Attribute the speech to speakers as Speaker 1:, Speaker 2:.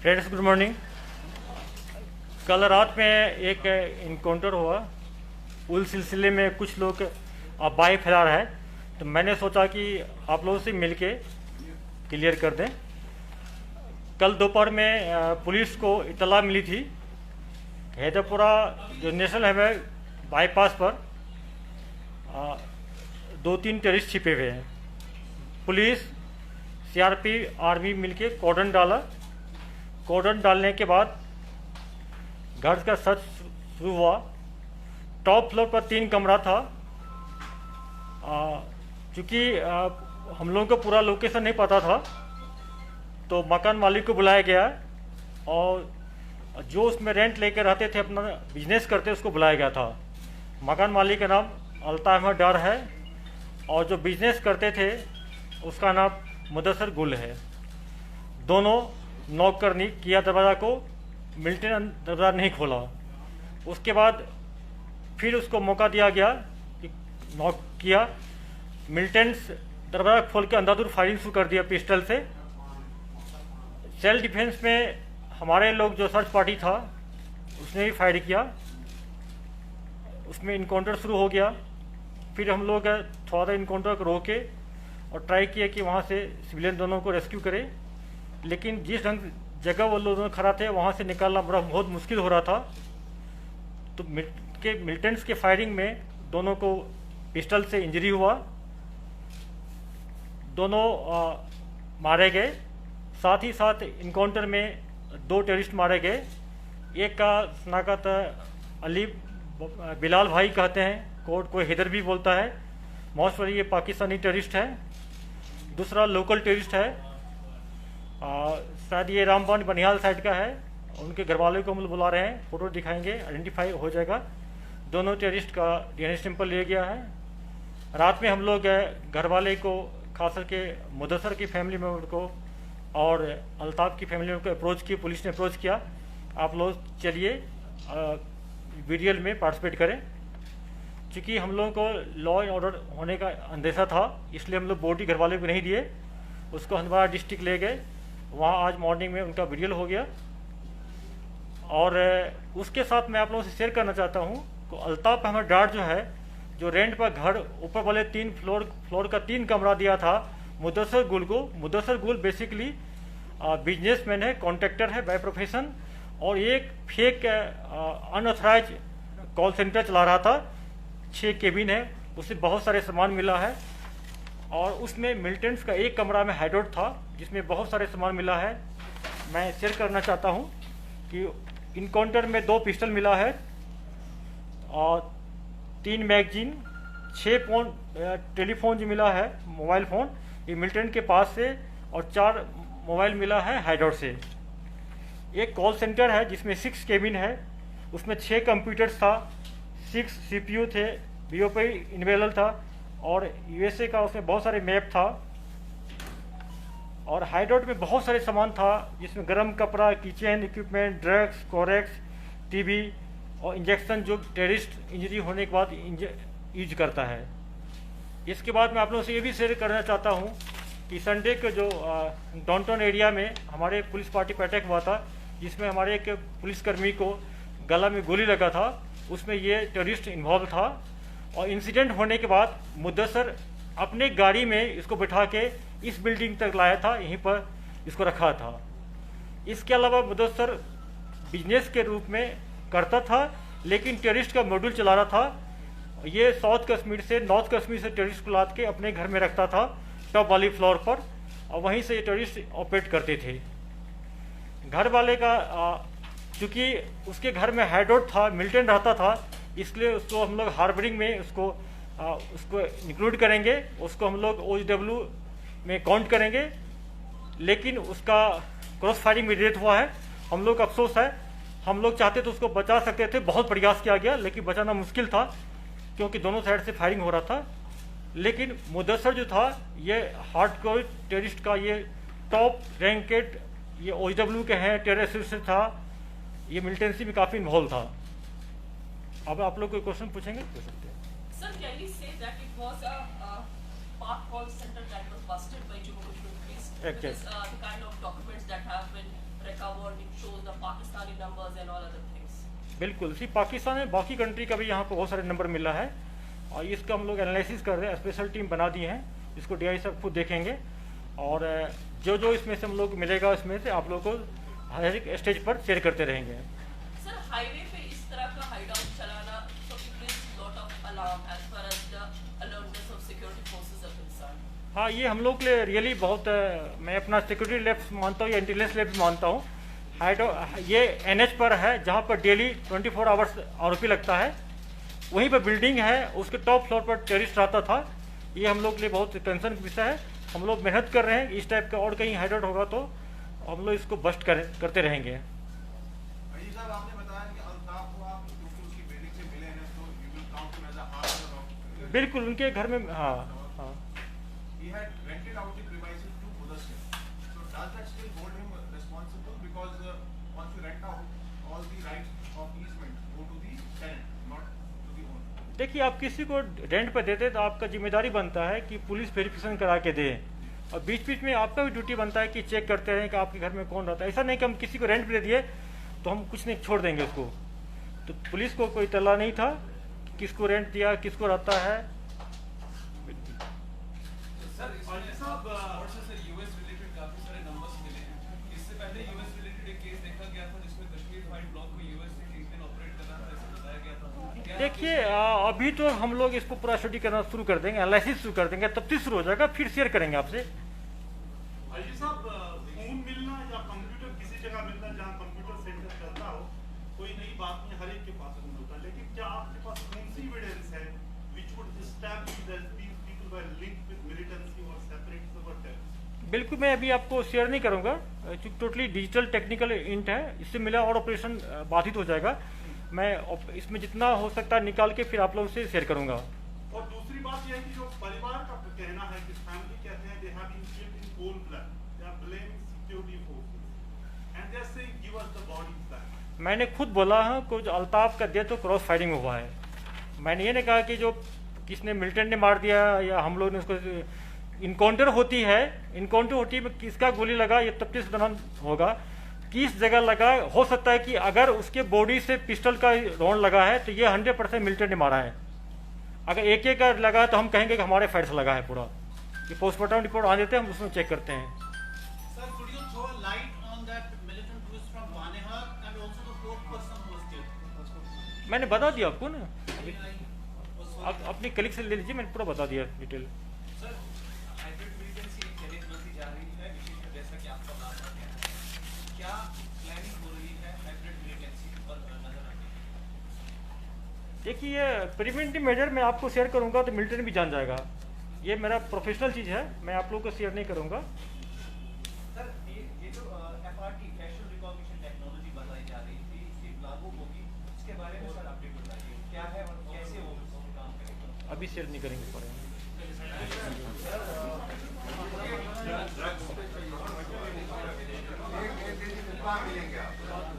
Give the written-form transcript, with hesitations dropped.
Speaker 1: Friends, good morning. कल रात में एक इनकाउंटर हुआ। उस सिलसिले में कुछ लोग अफवाहें फैला रहा है, तो मैंने सोचा कि आप लोगों से मिलके क्लियर कर दें। कल दोपहर में पुलिस को इतला मिली थी, हैदरपुरा जो नेशनल हाईवे बाईपास पर 2-3 टेररिस्ट छिपे हुए हैं। पुलिस, सीआरपी, आर्मी मिलके कॉर्डन डाला। कॉर्डन डालने के बाद घर का सर्च शुरू हुआ। टॉप फ्लोर पर 3 कमरा था। चूँकि हम लोगों को पूरा लोकेशन नहीं पता था, तो मकान मालिक को बुलाया गया और जो उसमें रेंट लेकर रहते थे, अपना बिजनेस करते, उसको बुलाया गया था। मकान मालिक का नाम अल्ताफ अहमद डार है और जो बिजनेस करते थे उसका नाम मुदस्सर गुल है। दोनों नॉक करनी किया दरवाज़ा को, मिल्टन दरवाज़ा नहीं खोला। उसके बाद फिर उसको मौका दिया गया कि नॉक किया। मिल्टन दरवाज़ा खोल के अंधाधुंध फायरिंग शुरू कर दिया पिस्टल से। सेल्फ डिफेंस में हमारे लोग जो सर्च पार्टी था उसने भी फायर किया। उसमें इनकाउंटर शुरू हो गया। फिर हम लोग थोड़ा सा इनकाउंटर को रोके और ट्राई किया कि वहाँ से सिविलियन दोनों को रेस्क्यू करें, लेकिन जिस जगह वो लोग खड़ा थे वहाँ से निकालना बहुत मुश्किल हो रहा था। तो मिलिटेंट्स के फायरिंग में दोनों को पिस्टल से इंजरी हुआ। दोनों मारे गए। साथ ही साथ इनकाउंटर में 2 टेररिस्ट मारे गए। एक का शनाख्त अली बिलाल भाई कहते हैं, कोई हैदर भी बोलता है। मोस्ट ये पाकिस्तानी टेररिस्ट है। दूसरा लोकल टेररिस्ट है, शायद ये रामबन बनिहाल साइड का है। उनके घर वाले को हम लोग बुला रहे हैं, फोटो दिखाएंगे, आइडेंटिफाई हो जाएगा। दोनों टेररिस्ट का डीएनए सैंपल लिया गया है। रात में हम लोग घर वाले को, खास करके मुदस्सर की फैमिली मेम्बर को और अल्ताफ की फैमिली मेम्बर को अप्रोच की, पुलिस ने अप्रोच किया, आप लोग चलिए वीडियो में पार्टिसिपेट करें। क्योंकि हम लोगों को लॉ एंड ऑर्डर होने का अंदेशा था, इसलिए हम लोग बॉडी घर वाले को नहीं दिए। उसको हंदवाड़ा डिस्ट्रिक्ट ले गए, वहाँ आज मॉर्निंग में उनका वीडियो हो गया। और उसके साथ मैं आप लोगों से शेयर करना चाहता हूँ कि अल्ताफ अहमद डार जो है, जो रेंट पर घर ऊपर वाले 3 फ्लोर का 3 कमरा दिया था मुदस्सर गुल को। मुदस्सर गुल बेसिकली बिजनेसमैन है, कॉन्ट्रैक्टर है बाय प्रोफेशन, और एक फेक अनऑथराइज कॉल सेंटर चला रहा था। 6 केबिन है, उससे बहुत सारे सामान मिला है। और उसमें मिलिटेंट्स का एक कमरा में हाइडआउट था जिसमें बहुत सारे सामान मिला है। मैं शेयर करना चाहता हूं कि इनकाउंटर में 2 पिस्टल मिला है और 3 मैगजीन, 6 फोन, टेलीफोन जो मिला है, मोबाइल फ़ोन, ये मिलिटेंट के पास से, और 4 मोबाइल मिला है हाइडआउट से। एक कॉल सेंटर है जिसमें 6 केबिन है, उसमें 6 कंप्यूटर्स था, 6 सीपीयू थे, बीओपी इनेबल था, और यूएसए का उसमें बहुत सारे मैप था। और हाइडआउट में बहुत सारे सामान था जिसमें गर्म कपड़ा, kitchen equipment, drugs, Corex, TV और इंजेक्शन जो टेररिस्ट इंजरी होने के बाद यूज करता है। इसके बाद मैं आप लोगों से ये भी शेयर करना चाहता हूँ कि संडे के जो डाउनटाउन एरिया में हमारे पुलिस पार्टी पर अटैक हुआ था, जिसमें हमारे एक पुलिसकर्मी को गला में गोली लगा था, उसमें ये टेररिस्ट इन्वॉल्व था। और इंसिडेंट होने के बाद मुदस्सर अपने गाड़ी में इसको बिठा के इस बिल्डिंग तक लाया था, यहीं पर इसको रखा था। इसके अलावा मुदस्सर बिजनेस के रूप में करता था, लेकिन टेररिस्ट का मॉड्यूल चला रहा था। ये साउथ कश्मीर से, नॉर्थ कश्मीर से टेररिस्ट को लाद के अपने घर में रखता था टॉप वाली फ्लोर पर, और वहीं से ये टेररिस्ट ऑपरेट करते थे। घर वाले का चूँकि उसके घर में हाइडआउट था, मिलिटेंट रहता था, इसलिए उसको हम लोग हार्बरिंग में उसको इंक्लूड करेंगे, उसको हम लोग OW में काउंट करेंगे। लेकिन उसका क्रॉस फायरिंग में डेथ हुआ है। हम लोग अफसोस है, हम लोग चाहते तो उसको बचा सकते थे, बहुत प्रयास किया गया, लेकिन बचाना मुश्किल था क्योंकि दोनों साइड से फायरिंग हो रहा था। लेकिन मुदस्सर जो था, ये हार्डकोर टेररिस्ट का ये टॉप रैंकेड, ये OW के हैं, टेररिस्ट था, ये मिलिटेंसी में काफ़ी इन्वॉल्व था। अब आप लोग कोई क्वेश्चन पूछेंगे? पूछ सकते हैं।
Speaker 2: Sir, can we say that it was a park call center that was busted by Jammu Kashmir police?
Speaker 1: Exactly.
Speaker 2: Because the kind of documents that have been recovered, it shows the Pakistani numbers and all other things.
Speaker 1: बिल्कुल, सिर्फ पाकिस्तान में बाकी country का भी यहाँ पर बहुत सारे नंबर मिला है और इसका हम लोग एनालिसिस कर रहे हैं, स्पेशल टीम बना दी है, इसको DI साहब खुद देखेंगे और जो जो इसमें से हम लोग मिलेगा इसमें से आप लोग को हर एक स्टेज पर शेयर करते रहेंगे।
Speaker 2: सर हाईवे पे इस तरह का हाइडआउट चलाना so it brings lot of alarm as far as the alertness of security forces are concerned.
Speaker 1: हाँ, ये हम लोग के लिए रियली बहुत मैं अपना सिक्योरिटी लैब्स मानता हूँ या इंटेलिजेंस लैब्स मानता हूँ। ये NH पर है जहाँ पर डेली 24 आवर्स आरोपी लगता है, वहीं पर बिल्डिंग है, उसके टॉप फ्लोर पर टेररिस्ट रहता था। ये हम लोग के लिए बहुत टेंशन का विषय है। हम लोग मेहनत कर रहे हैं, इस टाइप का और कहीं हाइडआउट होगा तो हम लोग इसको बस्ट करते रहेंगे।
Speaker 3: साहब आपने बताया कि अल्ताफ को आप क्योंकि उसकी बिल्डिंग से मिले हैं तो you will count him as a hardware.
Speaker 1: बिल्कुल, उनके घर में हाँ हाँ
Speaker 3: He had rented out the premises to Mudassir. So does that still hold him responsible because once you rent out, all the rights of easement go to the tenant, not to the owner?
Speaker 1: देखिए, आप किसी को rent पर देते तो आपका जिम्मेदारी बनता है कि पुलिस वेरिफिकेशन करा के दे और बीच बीच में आपका भी ड्यूटी बनता है कि चेक करते रहें कि आपके घर में कौन रहता है। ऐसा नहीं कि हम किसी को रेंट पे दे दिए तो हम कुछ नहीं छोड़ देंगे उसको। तो पुलिस को कोई तल्ला नहीं था कि किसको रेंट दिया, किसको रहता है।
Speaker 4: सर साहब यूएस रिलेटेड काफी सारे नंबर्स मिले हैं। इससे पहले यूएस रिलेटेड एक केस देखा गया था जिसमें कश्मीर फाइल ब्लॉक में यूएस से टीम ऑपरेट कर रहा था, ऐसा बताया गया था।
Speaker 1: देखिए, अभी तो हम लोग इसको पूरा स्टडी करना शुरू कर देंगे, एनालिसिस शुरू कर देंगे, तब शुरू हो जाएगा, फिर शेयर करेंगे आपसे।
Speaker 5: अली साहब, फोन मिलना या कंप्यूटर किसी जगह मिलना जहाँ कंप्यूटर सेंटर चलता हो, कोई नई बात नहीं, हर एक के पास फोन होता है, लेकिन क्या आपके पास कौन सी एविडेंस है which would establish that these people were linked with militancy or separate or terrorists?
Speaker 1: बिल्कुल, मैं अभी आपको शेयर नहीं करूंगा क्योंकि टोटली डिजिटल टेक्निकल इंट है, इससे मिला और ऑपरेशन बाधित हो जाएगा। मैं इसमें जितना हो सकता है निकाल के फिर आप लोगों से शेयर करूंगा।
Speaker 5: और दूसरी बात यह है कि जो परिवार का कहना है कि फैमिली कहते हैं they have been killed in cold blood, they are blaming security forces and they are saying give us the bodies back.
Speaker 1: मैंने खुद बोला है कुछ अल्ताफ का डेथ तो क्रॉस फायरिंग हुआ है। मैंने ये नहीं कहा कि जो किसने मिलिटेंट ने मार दिया या हम लोग ने उसको इनकाउंटर होती है, इनकाउंटर होती है किसका गोली लगा ये तफ्तीश दौरान होगा, किस जगह लगा। हो सकता है कि अगर उसके बॉडी से पिस्टल का राउंड लगा है तो ये 100% मिलिटेंट ने मारा है। अगर एक का लगा है तो हम कहेंगे कि हमारे फायर से लगा है पूरा। ये पोस्टमार्टम रिपोर्ट आ देते हैं, हम उसमें चेक करते हैं।
Speaker 6: Sir, could you throw a light on that militant who is from Banehar and also the fourth person who was killed?
Speaker 1: मैंने बता दिया आपको ना, आप अपनी कलीग से ले लीजिए, मैंने पूरा बता दिया डिटेल।
Speaker 4: सर हाइब्रिड मिलिटेंसी एक चैलेंज बनती जा रही है, विशेषकर जैसा कि आपका नाम आ गया है, क्या प्लानिंग हो रही है हाइब्रिड मिलिटेंसी पर नजर रखने की?
Speaker 1: देखिए, प्रिवेंटिव मेजर मैं आपको शेयर करूंगा तो मिलिट्री भी जान जाएगा। ये मेरा प्रोफेशनल चीज़ है, मैं आप लोगों को शेयर नहीं करूंगा।
Speaker 6: सर, ये जो FRT फैशियल रिकॉग्निशन टेक्नोलॉजी बताई जा रही थी, ये लागू होगी, इसके बारे में सर अपडेट बताइए, क्या है और कैसे वो काम करेगा?
Speaker 1: अभी शेयर नहीं करेंगे पर
Speaker 3: मिलेंगे आप